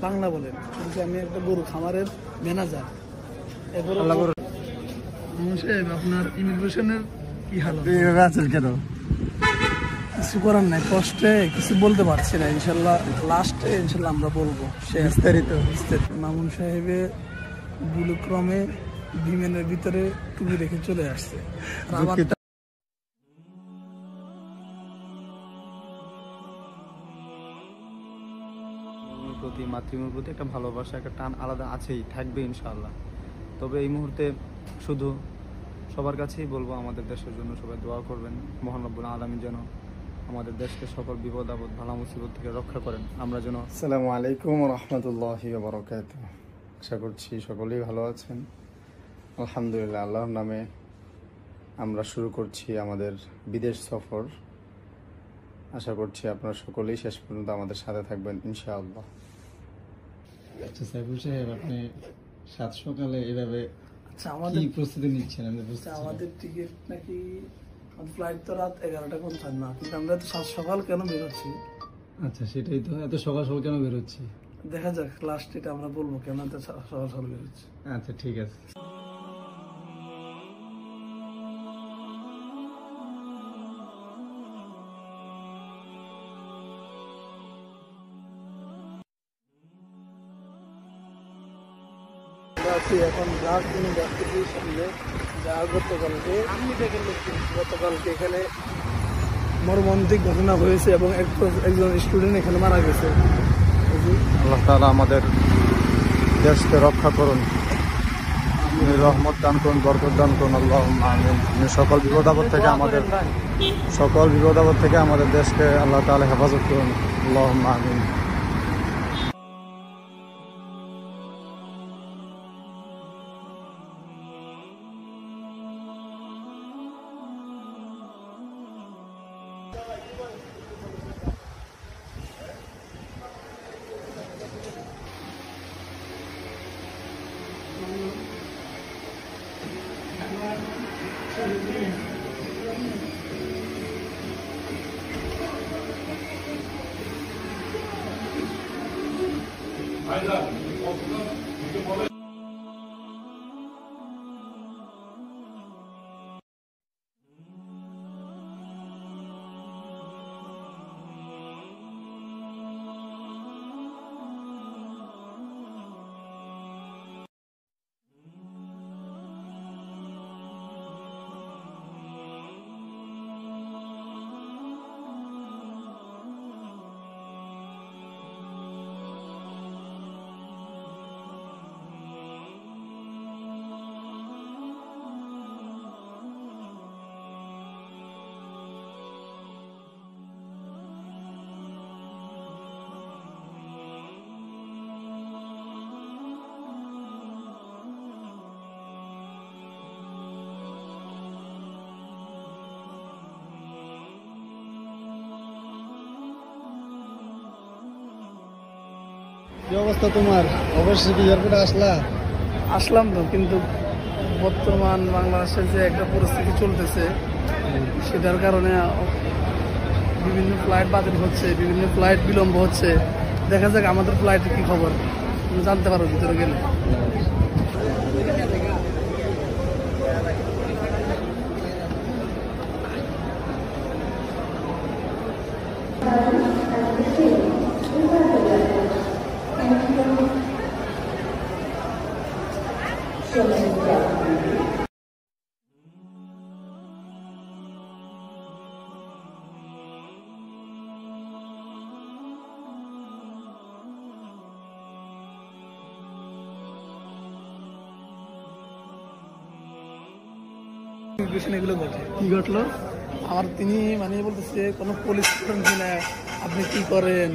বাংলা বলেন, কিন্তু আমি একটা গরু খামারের ম্যানেজার। এরপরে আপনার ইমিগ্রেশনের কি হাল আছেন কেন? কিছু করার নাই, কষ্টে কিছু বলতে পারছি না। ইনশাল্লাহ লাস্টে ইনশাল্লাহ আমরা বলবো সে বিস্তারিত। মামুন সাহেবে ভুলক্রমে বিমানের ভিতরে টুপি রেখে চলে আসছে। প্রতি মাতৃভূমির প্রতি একটা ভালোবাসা, একটা টান আলাদা আছেই, থাকবে ইনশাআল্লাহ। তবে এই মুহূর্তে শুধু সবার কাছেই বলবো, আমাদের দেশের জন্য সবাই দোয়া করবেন। মহান রব্বুল আলামিন যেন আমাদের দেশকে সকল বিপদ আপদ ভালা মুসিবত থেকে রক্ষা করেন। আমরা যেন। আসসালামু আলাইকুম ওয়া রাহমাতুল্লাহি ওয়া বারাকাতুহু। আশা করছি সকলেই ভালো আছেন। আলহামদুলিল্লাহ, আল্লাহর নামে আমরা শুরু করছি আমাদের বিদেশ সফর। আশা করছি আপনারা সকলেই শেষ পর্যন্ত আমাদের সাথে থাকবেন ইনশাআল্লাহ। আচ্ছা সাইফুল সাহেব, আপনি সাত সকালে এভাবে আমাদের প্রস্তুতি নিচ্ছেন? আমাদের টিকিট নাকি ফ্লাইট তো রাত 11:50 না, কিন্তু আমরা তো সাত সকাল কেন বেরোচ্ছি? আচ্ছা, সেটাই তো, এত সকাল সকাল কেন বেরোচ্ছি? দেখা যাক লাস্ট এটা আমরা বলবো কেন এত সকাল সকাল বেরোচ্ছি। আচ্ছা ঠিক আছে। এখন সামনে যা গতকালকে এখানে মর্মান্তিক ঘটনা হয়েছে এবং একজন স্টুডেন্ট এখানে মারা গেছে। আল্লাহ তাআলা আমাদের দেশকে রক্ষা করুন, রহমত দান করুন, বরকত দান করুন। আল্লাহুম্মা আমিন। সকল বিপদ আপদ থেকে আমাদের দেশকে আল্লাহ তাআলা হেফাজত করুন। আল্লাহুম্মা আমিন। কি অবস্থা তোমার? অবশ্যই কি এয়ারপোর্টে আসলাম তো, কিন্তু বর্তমান বাংলাদেশের যে একটা পরিস্থিতি চলতেছে সেটার কারণে বিভিন্ন ফ্লাইট বাতিল হচ্ছে, বিভিন্ন ফ্লাইট বিলম্ব হচ্ছে। দেখা যাক আমাদের ফ্লাইটের কি খবর, জানতে পারো ভিতরে গেলে। এগুলো ঘটে, কি ঘটলো আমার তিনি মানে বলতেছে কোনো পুলিশ কিনা, আপনি কি করেন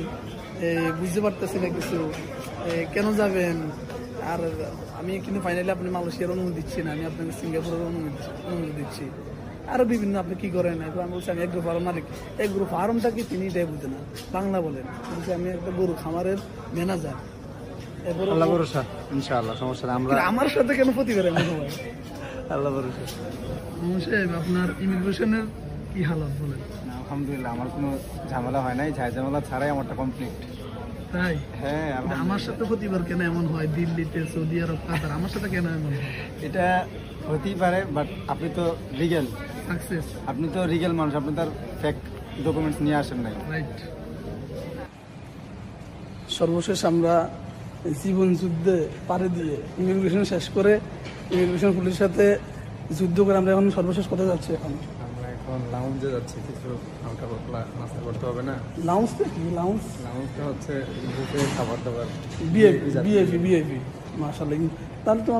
বুঝতে পারতেছি না কিছু, কেন যাবেন? আর আমি কিন্তু ফাইনালি আপনি মালয়েশিয়ার অনুমতি দিচ্ছি না, আমি আপনাকে সিঙ্গাপুরের অনুমতি দিচ্ছি। আরো বিভিন্ন আপনি কি করেন? আমি বলছি আমি এগ্রো ফার্ম মালিক। এগ্রো ফার্মটা কি তিনি এটাই বুঝে না, বাংলা বলেন। বলছি আমি একটা গরু খামারের ম্যানেজার। আল্লাহ ভরসা, ইনশাআল্লাহ সমস্যা নেই। আমরা আমার সাথে কেন ক্ষতি করে মনে হয়? আল্লাহ ভরসা। আপনার ইমিগ্রেশনের কি হালত বলেন? আলহামদুলিল্লাহ, আমার কোনো ঝামেলা হয় নাই, ঝামেলা ছাড়াই আমারটা কমপ্লিট। তাই হ্যাঁ আমার সাথে প্রতিবার কেন এমন হয়, দিল্লিতে, সৌদি আরব, কাতার, আমার সাথে কেন এমন হয়? এটা হতেই পারে, বাট আপনি তো রিগেল, সাকসেস, আপনি তো রিগেল মানুষ, আপনি তার ফেক ডকুমেন্টস নিয়ে আসেন নাই। রাইট। সর্বশেষ আমরা জীবন যুদ্ধে পাড়ি দিয়ে ইমিগ্রেশন শেষ করে ইমিগ্রেশন পুলিশের সাথে যুদ্ধ করে আমরা এখন সর্বশেষ কোথায় যাচ্ছি? এখন আমরা এখন লাউঞ্জে যাচ্ছি, কিছু হালকা পাতলা নাস্তা করতে হবে না। লাউন্সটা কি? লাউন্স লাউঞ্জটা হচ্ছে বুফে খাবার দাবার। বিএপি, মাশাআল্লাহ। তাহলে তো